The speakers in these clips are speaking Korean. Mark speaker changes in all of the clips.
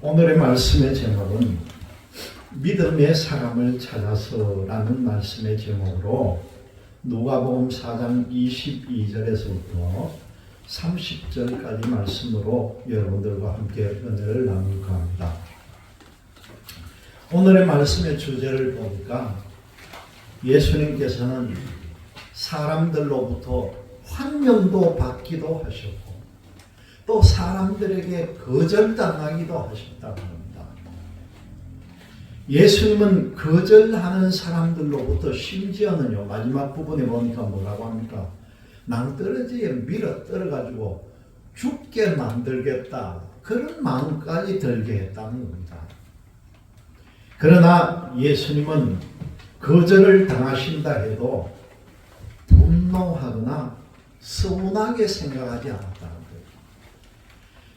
Speaker 1: 오늘의 말씀의 제목은 믿음의 사람을 찾아서라는 말씀의 제목으로 누가복음 4장 22절에서부터 30절까지 말씀으로 여러분들과 함께 은혜를 나눌까 합니다. 오늘의 말씀의 주제를 보니까 예수님께서는 사람들로부터 환영도 받기도 하셨고 또 사람들에게 거절당하기도 하셨다는 겁니다. 예수님은 거절하는 사람들로부터 심지어는요, 마지막 부분에 보니까 뭐라고 합니까? 낭떠러지에 밀어 떨어가지고 죽게 만들겠다, 그런 마음까지 들게 했다는 겁니다. 그러나 예수님은 거절을 당하신다 해도 분노하거나 서운하게 생각하지 않았다는 거예요.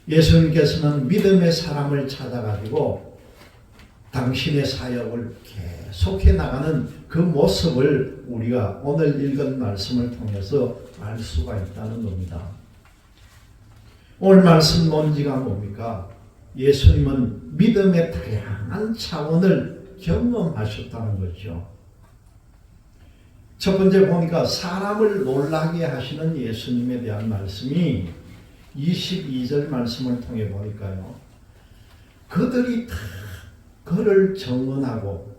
Speaker 1: 예수님께서는 믿음의 사람을 찾아가지고 당신의 사역을 계속해 나가는 그 모습을 우리가 오늘 읽은 말씀을 통해서 알 수가 있다는 겁니다. 오늘 말씀 논지가 뭡니까? 예수님은 믿음의 다양한 차원을 경험하셨다는 거죠. 첫 번째 보니까 사람을 놀라게 하시는 예수님에 대한 말씀이 22절 말씀을 통해 보니까요, 그들이 다 그를 정언하고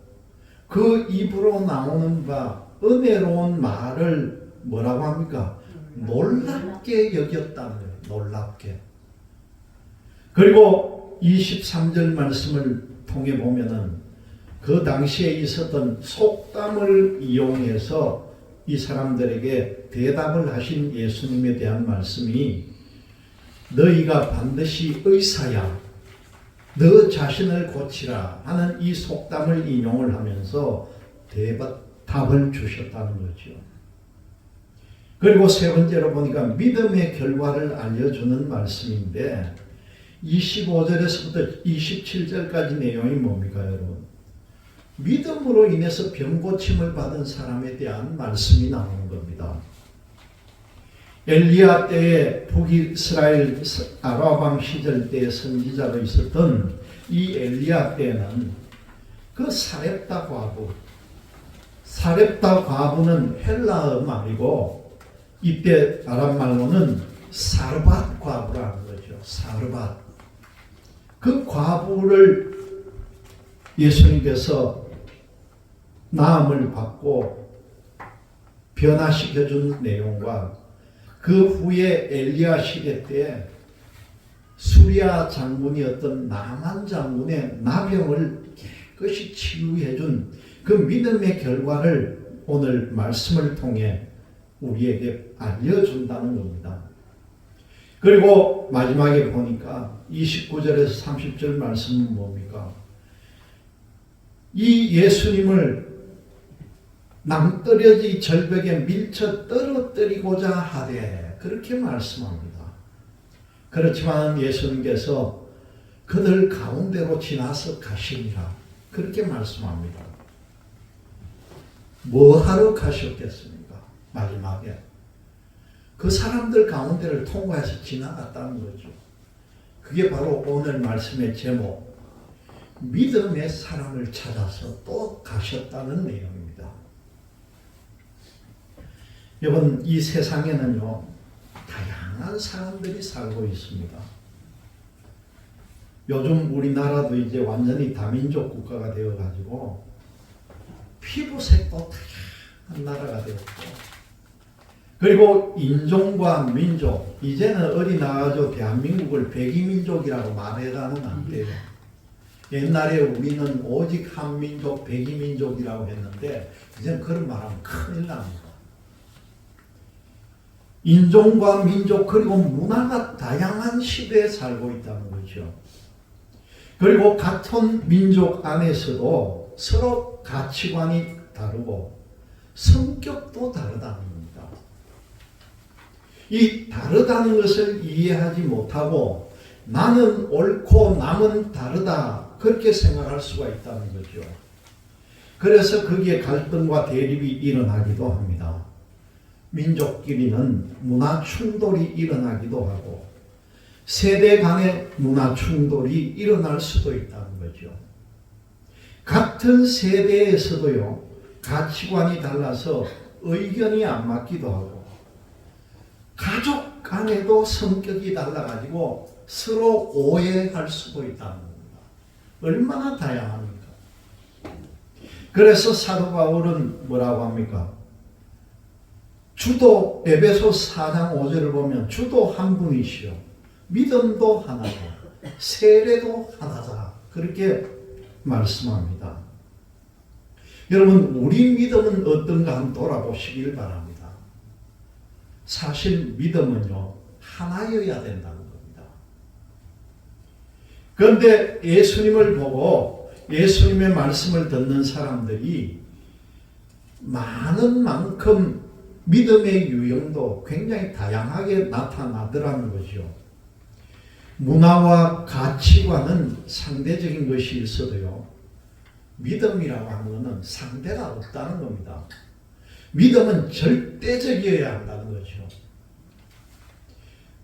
Speaker 1: 그 입으로 나오는 바 은혜로운 말을 뭐라고 합니까? 놀랍게 여겼다는 거예요. 놀랍게. 그리고 23절 말씀을 통해 보면은 그 당시에 있었던 속담을 이용해서 이 사람들에게 대답을 하신 예수님에 대한 말씀이 너희가 반드시 의사야, 너 자신을 고치라 하는 이 속담을 인용을 하면서 답을 주셨다는 거죠. 그리고 세 번째로 보니까 믿음의 결과를 알려주는 말씀인데 25절에서부터 27절까지 내용이 뭡니까, 여러분? 믿음으로 인해서 병고침을 받은 사람에 대한 말씀이 나오는 겁니다. 엘리야 때에 북이스라엘 아라방 시절 때 선지자로 있었던 이 엘리야 때는 그 사렙다 과부는 헬라어 말이고 이때 아람 말로는 사르밧 과부라는 거죠. 사르밧. 그 과부를 예수님께서 나음을 받고 변화시켜준 내용과 그 후에 엘리야 시대 때 수리아 장군이었던 나만 장군의 나병을 깨끗이 치유해준 그 믿음의 결과를 오늘 말씀을 통해 우리에게 알려준다는 겁니다. 그리고 마지막에 보니까 29절에서 30절 말씀은 뭡니까? 이 예수님을 낭떠러지 절벽에 밀쳐 떨어뜨리고자 하되 그렇게 말씀합니다. 그렇지만 예수님께서 그들 가운데로 지나서 가시니라 그렇게 말씀합니다. 뭐하러 가셨겠습니까? 마지막에 그 사람들 가운데를 통과해서 지나갔다는 거죠. 그게 바로 오늘 말씀의 제목, 믿음의 사람을 찾아서 또 가셨다는 내용입니다. 여러분, 이 세상에는요, 다양한 사람들이 살고 있습니다. 요즘 우리나라도 이제 완전히 다민족 국가가 되어가지고 피부색도 다양한 나라가 되었고, 그리고 인종과 민족, 이제는 어디 나가서 대한민국을 백이민족이라고 말해라는 안 돼요. 옛날에 우리는 오직 한민족, 백이민족이라고 했는데 이제는 그런 말하면 큰일 납니다. 인종과 민족 그리고 문화가 다양한 시대에 살고 있다는 거죠. 그리고 같은 민족 안에서도 서로 가치관이 다르고 성격도 다르다는 겁니다. 이 다르다는 것을 이해하지 못하고 나는 옳고 남은 다르다 그렇게 생각할 수가 있다는 거죠. 그래서 거기에 갈등과 대립이 일어나기도 합니다. 민족끼리는 문화 충돌이 일어나기도 하고 세대 간의 문화 충돌이 일어날 수도 있다는 거죠. 같은 세대에서도요, 가치관이 달라서 의견이 안 맞기도 하고, 가족 간에도 성격이 달라가지고 서로 오해할 수도 있다는 겁니다. 얼마나 다양합니까? 그래서 사도 바울은 뭐라고 합니까? 주도 에베소 4장 5절을 보면 주도 한 분이시요 믿음도 하나고 세례도 하나다, 그렇게 말씀합니다. 여러분, 우리 믿음은 어떤가 한번 돌아보시길 바랍니다. 사실 믿음은요, 하나여야 된다는 겁니다. 그런데 예수님을 보고 예수님의 말씀을 듣는 사람들이 많은 만큼 믿음의 유형도 굉장히 다양하게 나타나더라는 거죠. 문화와 가치관은 상대적인 것이 있어도요, 믿음이라고 하는 것은 상대가 없다는 겁니다. 믿음은 절대적이어야 한다는 거죠.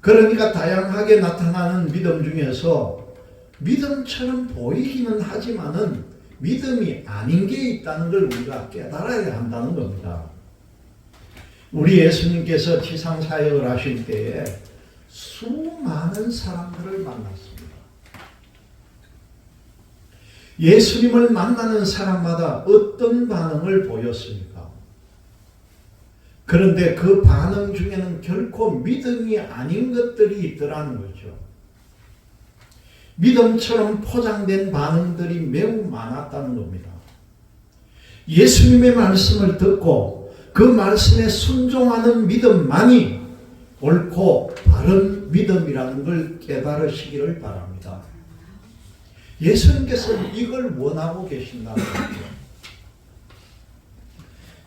Speaker 1: 그러니까 다양하게 나타나는 믿음 중에서 믿음처럼 보이기는 하지만은 믿음이 아닌 게 있다는 걸 우리가 깨달아야 한다는 겁니다. 우리 예수님께서 지상 사역을 하실 때에 수많은 사람들을 만났습니다. 예수님을 만나는 사람마다 어떤 반응을 보였습니까? 그런데 그 반응 중에는 결코 믿음이 아닌 것들이 있더라는 거죠. 믿음처럼 포장된 반응들이 매우 많았다는 겁니다. 예수님의 말씀을 듣고 그 말씀에 순종하는 믿음만이 옳고 바른 믿음이라는 걸 깨달으시기를 바랍니다. 예수님께서는 이걸 원하고 계신다는 거죠.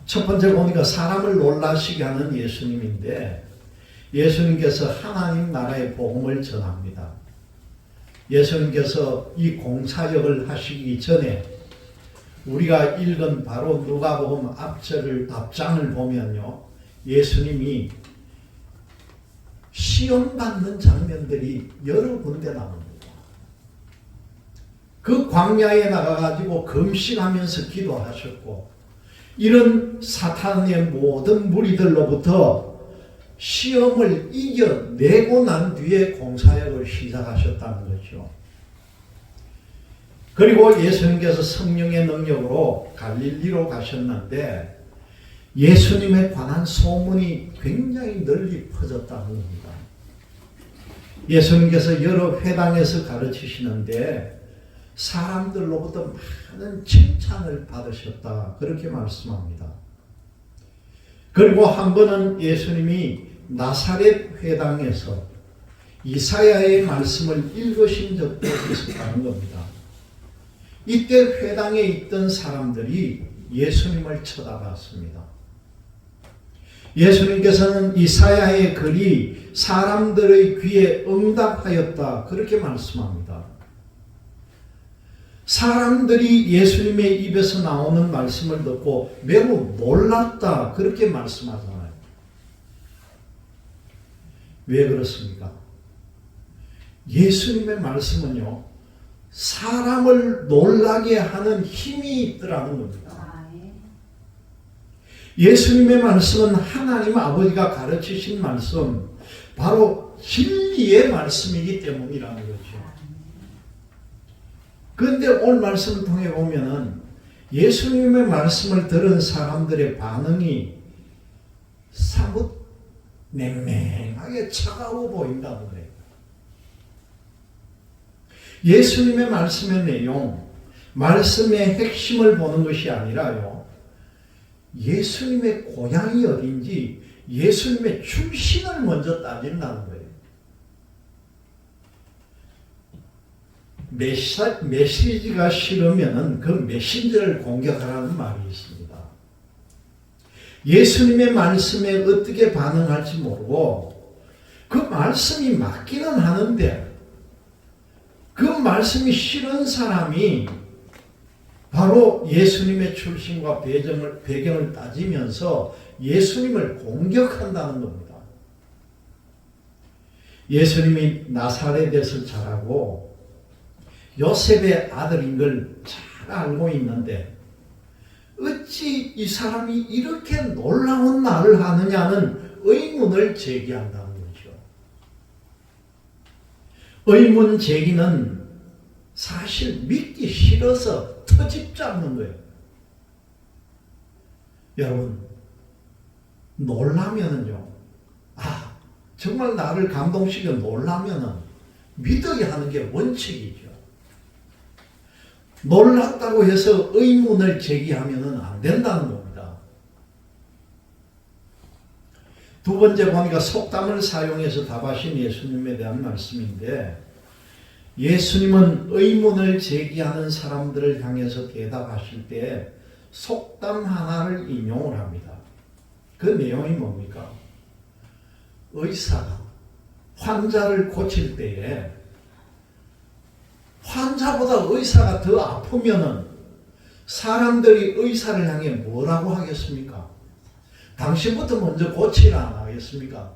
Speaker 1: 첫 번째 보니까 사람을 놀라시게 하는 예수님인데, 예수님께서 하나님 나라의 복음을 전합니다. 예수님께서 이 공사역을 하시기 전에 우리가 읽은 바로 누가복음 앞장을 보면요, 예수님이 시험받는 장면들이 여러 군데 나옵니다. 그 광야에 나가가지고 금식하면서 기도하셨고, 이런 사탄의 모든 무리들로부터 시험을 이겨내고 난 뒤에 공사역을 시작하셨다는 거죠. 그리고 예수님께서 성령의 능력으로 갈릴리로 가셨는데 예수님에 관한 소문이 굉장히 널리 퍼졌다는 겁니다. 예수님께서 여러 회당에서 가르치시는데 사람들로부터 많은 칭찬을 받으셨다, 그렇게 말씀합니다. 그리고 한 번은 예수님이 나사렛 회당에서 이사야의 말씀을 읽으신 적도 있었다는 겁니다. 이때 회당에 있던 사람들이 예수님을 쳐다봤습니다. 예수님께서는 이사야의 글이 사람들의 귀에 응답하였다, 그렇게 말씀합니다. 사람들이 예수님의 입에서 나오는 말씀을 듣고 매우 놀랐다, 그렇게 말씀하잖아요. 왜 그렇습니까? 예수님의 말씀은요, 사람을 놀라게 하는 힘이 있더라는 겁니다. 예수님의 말씀은 하나님 아버지가 가르치신 말씀, 바로 진리의 말씀이기 때문이라는 거죠. 그런데 오늘 말씀을 통해 보면은 예수님의 말씀을 들은 사람들의 반응이 사뭇 냉랭하게 차가워 보인다는 거예요. 예수님의 말씀의 내용, 말씀의 핵심을 보는 것이 아니라요, 예수님의 고향이 어딘지, 예수님의 출신을 먼저 따진다는 거예요. 메시지가 싫으면 그 메신저를 공격하라는 말이 있습니다. 예수님의 말씀에 어떻게 반응할지 모르고 그 말씀이 맞기는 하는데 그 말씀이 싫은 사람이 바로 예수님의 출신과 배경을 따지면서 예수님을 공격한다는 겁니다. 예수님이 나사렛에서 자라고 요셉의 아들인 걸 잘 알고 있는데 어찌 이 사람이 이렇게 놀라운 말을 하느냐는 의문을 제기한다는 거죠. 의문 제기는 사실 믿기 싫어서 터집 잡는 거예요. 여러분, 놀라면은요, 정말 나를 감동시켜 놀라면은 믿어야 하는 게 원칙이죠. 놀랐다고 해서 의문을 제기하면은 안 된다는 겁니다. 두 번째 보니까 속담을 사용해서 답하신 예수님에 대한 말씀인데, 예수님은 의문을 제기하는 사람들을 향해서 대답하실 때 속담 하나를 인용을 합니다. 그 내용이 뭡니까? 의사가 환자를 고칠 때에 환자보다 의사가 더 아프면은 사람들이 의사를 향해 뭐라고 하겠습니까? 당신부터 먼저 고치라 안 하겠습니까?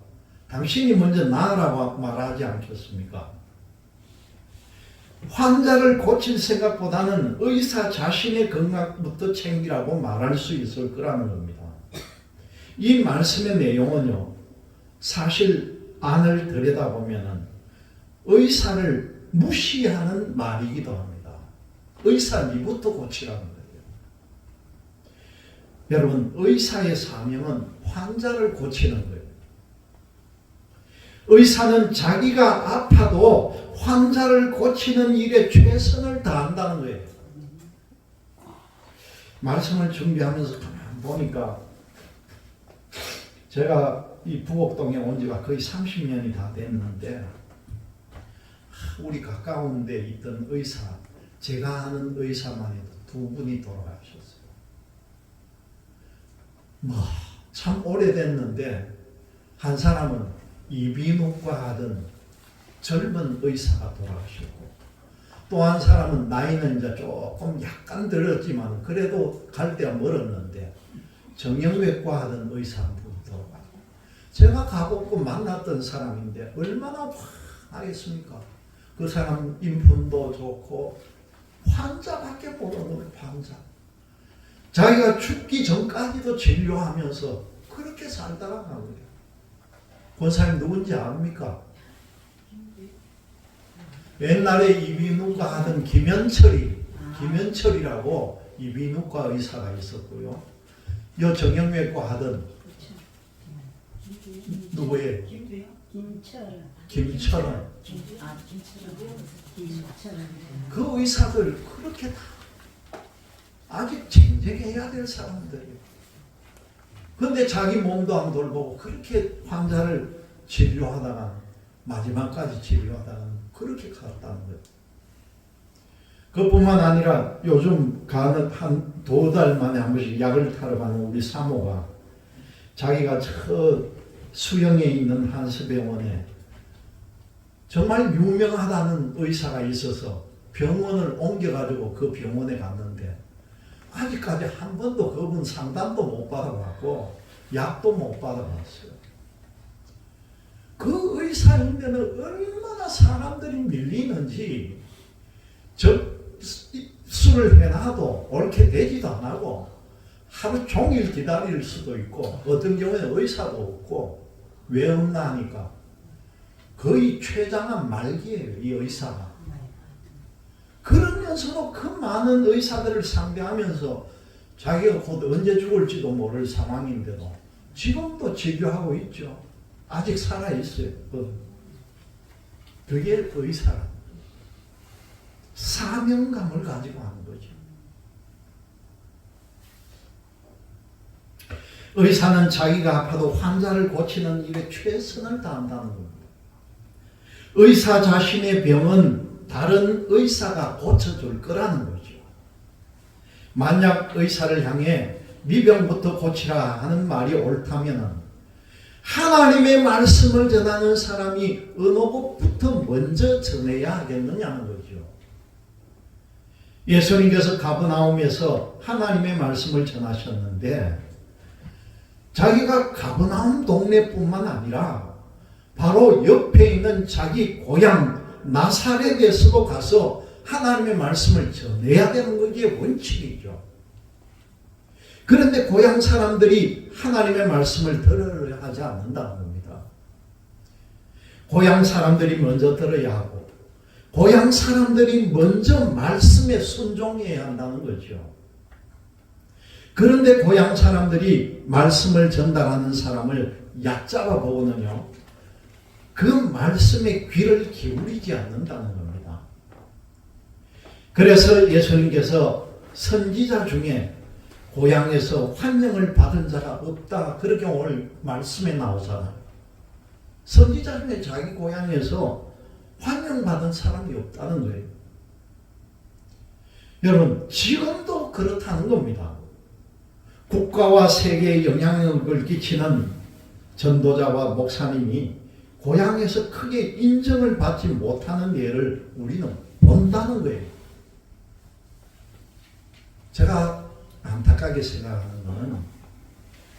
Speaker 1: 당신이 먼저 나으라고 말하지 않겠습니까? 환자를 고칠 생각보다는 의사 자신의 건강부터 챙기라고 말할 수 있을 거라는 겁니다. 이 말씀의 내용은요, 사실 안을 들여다보면은 의사를 무시하는 말이기도 합니다. 의사 니부터 고치라는 거예요. 여러분, 의사의 사명은 환자를 고치는 거예요. 의사는 자기가 아파도 환자를 고치는 일에 최선을 다한다는 거예요. 말씀을 준비하면서 가만 보니까 제가 이 부곡동에 온 지가 거의 30년이 다 됐는데 우리 가까운 데 있던 의사, 제가 아는 의사만 해도 두 분이 돌아가셨어요. 참 오래됐는데 한 사람은 이비인후과 하던 젊은 의사가 돌아가셨고 또 한 사람은 나이는 이제 조금 약간 들었지만 그래도 갈 데가 멀었는데 정형외과 하던 의사 한 분이 돌아가고 제가 가보고 만났던 사람인데 얼마나 화나겠습니까? 그 사람 인품도 좋고 환자밖에 보는 거예요. 환자. 자기가 죽기 전까지도 진료하면서 그렇게 살다가 간 거예요. 그 사람이 누군지 압니까? 옛날에 이비인후과 하던 김현철이라고 이비인후과 의사가 있었고요. 요 정형외과 하던 누구예요? 김철원. 그 의사들 그렇게 다 아직 쟁쟁해야 될 사람들이에요. 그런데 자기 몸도 안 돌보고 그렇게 환자를 진료하다가 마지막까지 진료하다가 그렇게 갔다는 거예요. 그뿐만 아니라 요즘 가는 한 2달 만에 한 번씩 약을 타러 가는 우리 사모가 자기가 저 수영에 있는 한스병원에 정말 유명하다는 의사가 있어서 병원을 옮겨가지고 그 병원에 갔는데 아직까지 한 번도 그분 상담도 못 받아봤고 약도 못 받아봤어요. 그 의사인데는 얼마나 사람들이 밀리는지 접수를 해놔도 옳게 되지도 안 하고 하루 종일 기다릴 수도 있고 어떤 경우에는 의사도 없고 왜 없나 하니까 거의 췌장암 말기예요. 이 의사가. 그러면서도 그 많은 의사들을 상대하면서 자기가 곧 언제 죽을지도 모를 상황인데도 지금도 진료하고 있죠. 아직 살아있어요. 그게 의사라. 사명감을 가지고 하는 거죠. 의사는 자기가 아파도 환자를 고치는 일에 최선을 다한다는 겁니다. 의사 자신의 병은 다른 의사가 고쳐줄 거라는 거죠. 만약 의사를 향해 네 병부터 고치라 하는 말이 옳다면 하나님의 말씀을 전하는 사람이 어느 것부터 먼저 전해야 하겠느냐는 거죠. 예수님께서 가버나움에서 하나님의 말씀을 전하셨는데 자기가 가버나움 동네뿐만 아니라 바로 옆에 있는 자기 고향 나사렛에서도 가서 하나님의 말씀을 전해야 되는 것이 원칙이죠. 그런데 고향 사람들이 하나님의 말씀을 들으려 하지 않는다는 겁니다. 고향 사람들이 먼저 들어야 하고 고향 사람들이 먼저 말씀에 순종해야 한다는 거죠. 그런데 고향 사람들이 말씀을 전달하는 사람을 얕잡아 보고는요, 그 말씀에 귀를 기울이지 않는다는 겁니다. 그래서 예수님께서 선지자 중에 고향에서 환영을 받은 자가 없다, 그렇게 오늘 말씀에 나오잖아요. 선지자 중에 자기 고향에서 환영받은 사람이 없다는 거예요. 여러분, 지금도 그렇다는 겁니다. 국가와 세계에 영향력을 끼치는 전도자와 목사님이 고향에서 크게 인정을 받지 못하는 예를 우리는 본다는 거예요. 제가 안타깝게 생각하는 것은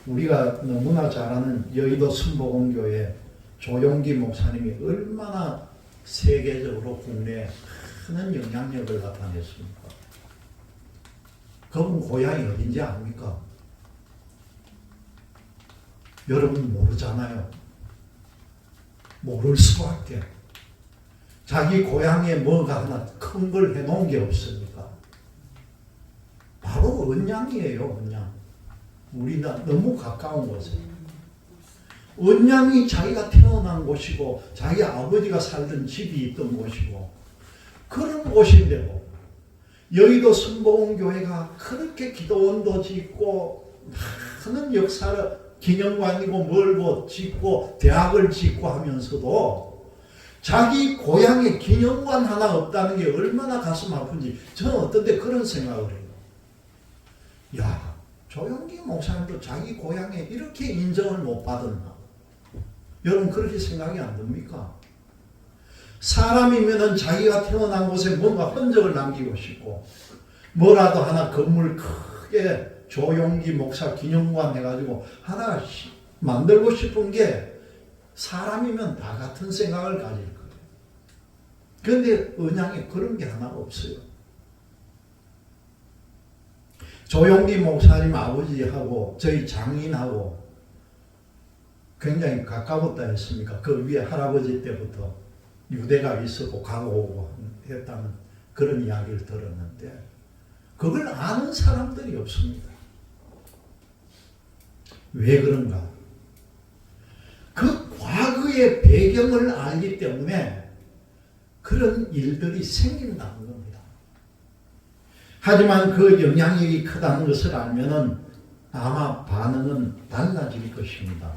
Speaker 1: 우리가 너무나 잘 아는 여의도 순복음교회 조용기 목사님이 얼마나 세계적으로 국내에 큰 영향력을 나타냈습니까? 그분 고향이 어딘지 압니까? 여러분 모르잖아요. 모를 수밖에. 자기 고향에 뭐가 하나 큰 걸 해놓은 게 없으니까. 바로 언양이에요. 언양. 우리가 너무 가까운 곳에. 언양이 자기가 태어난 곳이고 자기 아버지가 살던 집이 있던 곳이고 그런 곳인데도 여의도 순복음교회가 그렇게 기도원도 짓고 많은 역사를 기념관이고 멀고 짓고 대학을 짓고 하면서도 자기 고향에 기념관 하나 없다는 게 얼마나 가슴 아픈지 저는 어떤 때 그런 생각을 해요. 야, 조용기 목사님도 자기 고향에 이렇게 인정을 못 받았나? 여러분 그렇게 생각이 안 듭니까? 사람이면은 자기가 태어난 곳에 뭔가 흔적을 남기고 싶고 뭐라도 하나 건물 크게 조용기 목사 기념관 해가지고 하나 만들고 싶은 게 사람이면 다 같은 생각을 가질 거예요. 그런데 언양에 그런 게 하나 없어요. 조용기 목사님 아버지하고 저희 장인하고 굉장히 가까웠다 했습니까? 그 위에 할아버지 때부터 유대가 있었고 가고 오고 했다는 그런 이야기를 들었는데 그걸 아는 사람들이 없습니다. 왜 그런가? 그 과거의 배경을 알기 때문에 그런 일들이 생긴다는 겁니다. 하지만 그 영향력이 크다는 것을 알면은 아마 반응은 달라질 것입니다.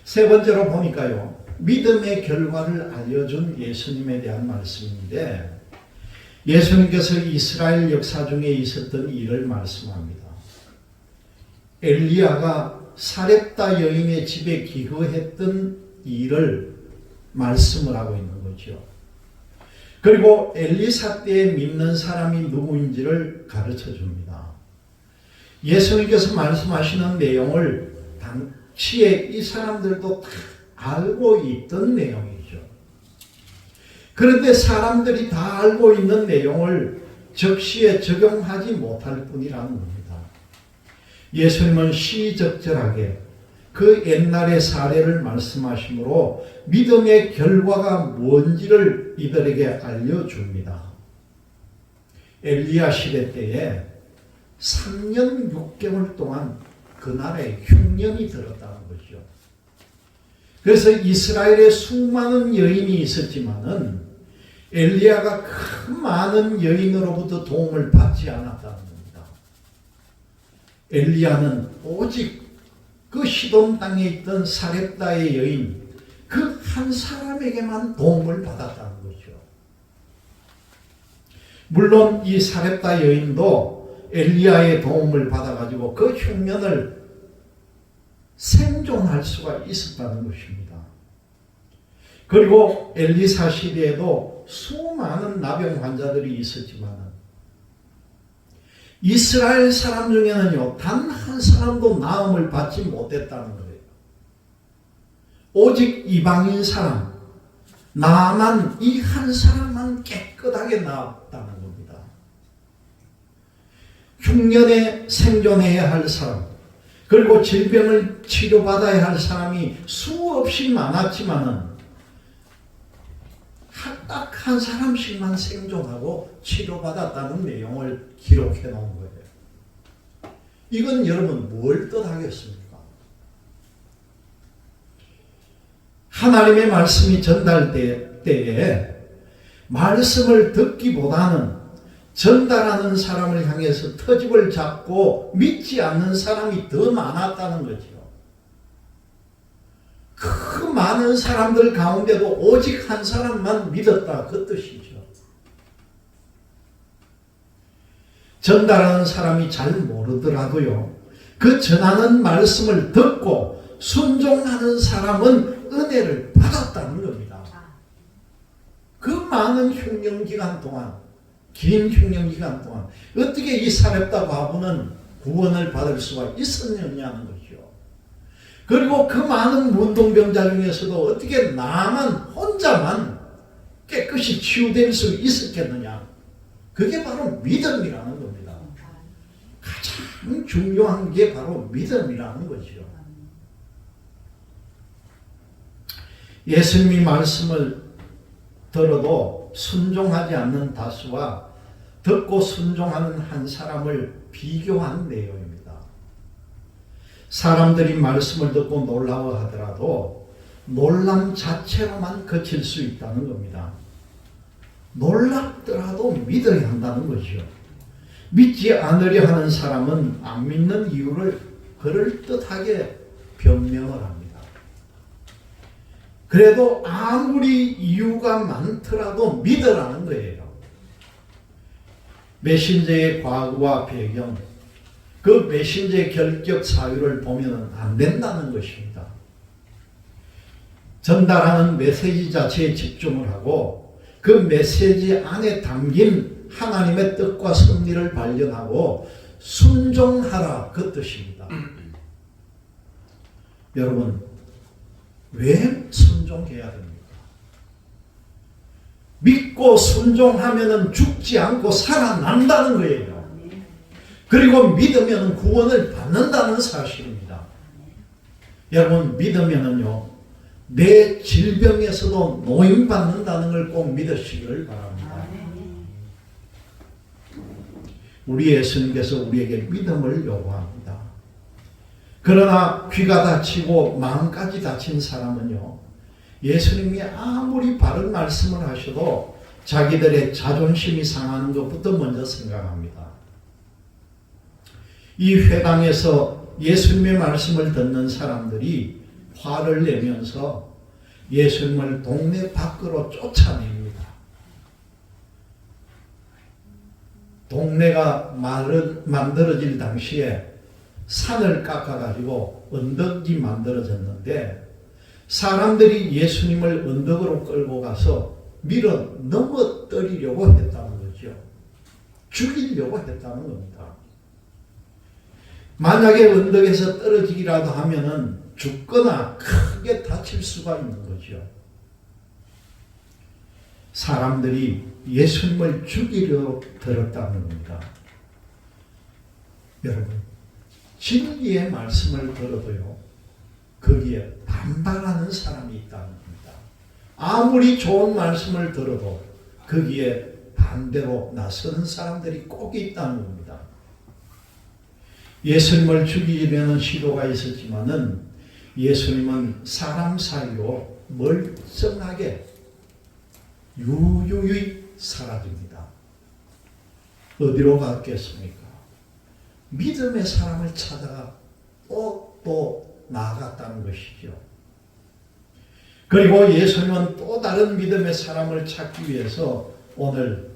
Speaker 1: 세 번째로 보니까요, 믿음의 결과를 알려준 예수님에 대한 말씀인데 예수님께서 이스라엘 역사 중에 있었던 일을 말씀합니다. 엘리야가 사렙다 여인의 집에 기거했던 일을 말씀을 하고 있는 거죠. 그리고 엘리사 때에 믿는 사람이 누구인지를 가르쳐 줍니다. 예수님께서 말씀하시는 내용을 당시에 이 사람들도 다 알고 있던 내용이죠. 그런데 사람들이 다 알고 있는 내용을 적시에 적용하지 못할 뿐이라는 겁니다. 예수님은 시적절하게 그 옛날의 사례를 말씀하시므로 믿음의 결과가 뭔지를 이들에게 알려줍니다. 엘리야 시대 때에 3년 6개월 동안 그 나라에 흉년이 들었다는 거죠. 그래서 이스라엘에 수많은 여인이 있었지만은 엘리야가 그 많은 여인으로부터 도움을 받지 않았다는 겁니다. 엘리야는 오직 그 시돈 땅에 있던 사렙다의 여인 그 한 사람에게만 도움을 받았다는 거죠. 물론 이 사렙다 여인도 엘리야의 도움을 받아가지고 그 흉년을 생존할 수가 있었다는 것입니다. 그리고 엘리사 시대에도 수많은 나병 환자들이 있었지만 이스라엘 사람 중에는요, 단 한 사람도 나음을 받지 못했다는 거예요. 오직 이방인 사람, 나만 이 한 사람만 깨끗하게 나았다는 겁니다. 흉년에 생존해야 할 사람, 그리고 질병을 치료받아야 할 사람이 수없이 많았지만은 딱 한 사람씩만 생존하고 치료받았다는 내용을 기록해 놓은 거예요. 이건 여러분 뭘 뜻하겠습니까? 하나님의 말씀이 전달될 때에 말씀을 듣기보다는 전달하는 사람을 향해서 터집을 잡고 믿지 않는 사람이 더 많았다는 거죠. 그 많은 사람들 가운데도 오직 한 사람만 믿었다, 그 뜻이죠. 전달하는 사람이 잘 모르더라도요, 그 전하는 말씀을 듣고 순종하는 사람은 은혜를 받았다는 겁니다. 그 많은 흉년기간 동안, 긴 흉년기간 동안 어떻게 이 사렙다 과부는 구원을 받을 수가 있었느냐는 거죠. 그리고 그 많은 문둥병자 중에서도 어떻게 나만 혼자만 깨끗이 치유될 수 있었겠느냐. 그게 바로 믿음이라는 겁니다. 가장 중요한 게 바로 믿음이라는 거죠. 예수님이 말씀을 들어도 순종하지 않는 다수와 듣고 순종하는 한 사람을 비교한 내용입니다. 사람들이 말씀을 듣고 놀라워하더라도 놀람 자체로만 그칠 수 있다는 겁니다. 놀랍더라도 믿어야 한다는 거죠. 믿지 않으려 하는 사람은 안 믿는 이유를 그럴듯하게 변명을 합니다. 그래도 아무리 이유가 많더라도 믿으라는 거예요. 메신저의 과거와 배경, 그 메신저의 결격 사유를 보면 안 된다는 것입니다. 전달하는 메시지 자체에 집중을 하고 그 메시지 안에 담긴 하나님의 뜻과 섭리를 발견하고 순종하라, 그 뜻입니다. 여러분, 왜 순종해야 됩니까? 믿고 순종하면 죽지 않고 살아난다는 거예요. 그리고 믿으면 구원을 받는다는 사실입니다. 여러분, 믿으면요, 내 질병에서도 노임받는다는 걸 꼭 믿으시기를 바랍니다. 우리 예수님께서 우리에게 믿음을 요구합니다. 그러나 귀가 다치고 마음까지 다친 사람은요, 예수님이 아무리 바른 말씀을 하셔도 자기들의 자존심이 상하는 것부터 먼저 생각합니다. 이 회당에서 예수님의 말씀을 듣는 사람들이 화를 내면서 예수님을 동네 밖으로 쫓아냅니다. 동네가 만들어질 당시에 산을 깎아가지고 언덕이 만들어졌는데 사람들이 예수님을 언덕으로 끌고 가서 밀어 넘어뜨리려고 했다는 거죠. 죽이려고 했다는 겁니다. 만약에 언덕에서 떨어지기라도 하면은 죽거나 크게 다칠 수가 있는 거죠. 사람들이 예수님을 죽이려 들었다는 겁니다. 여러분, 진리의 말씀을 들어도요, 거기에 반발하는 사람이 있다는 겁니다. 아무리 좋은 말씀을 들어도 거기에 반대로 나서는 사람들이 꼭 있다는 겁니다. 예수님을 죽이려는 시도가 있었지만은 예수님은 사람 사이로 멀쩡하게 유유히 사라집니다. 어디로 갔겠습니까? 믿음의 사람을 찾아가 또 나아갔다는 것이죠. 그리고 예수님은 또 다른 믿음의 사람을 찾기 위해서 오늘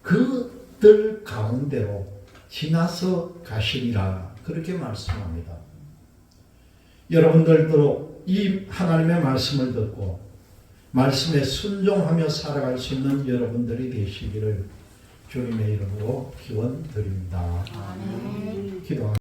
Speaker 1: 그들 가운데로 지나서 가시리라, 그렇게 말씀합니다. 여러분들도 이 하나님의 말씀을 듣고 말씀에 순종하며 살아갈 수 있는 여러분들이 되시기를 주님의 이름으로 기원드립니다. 기도합니다.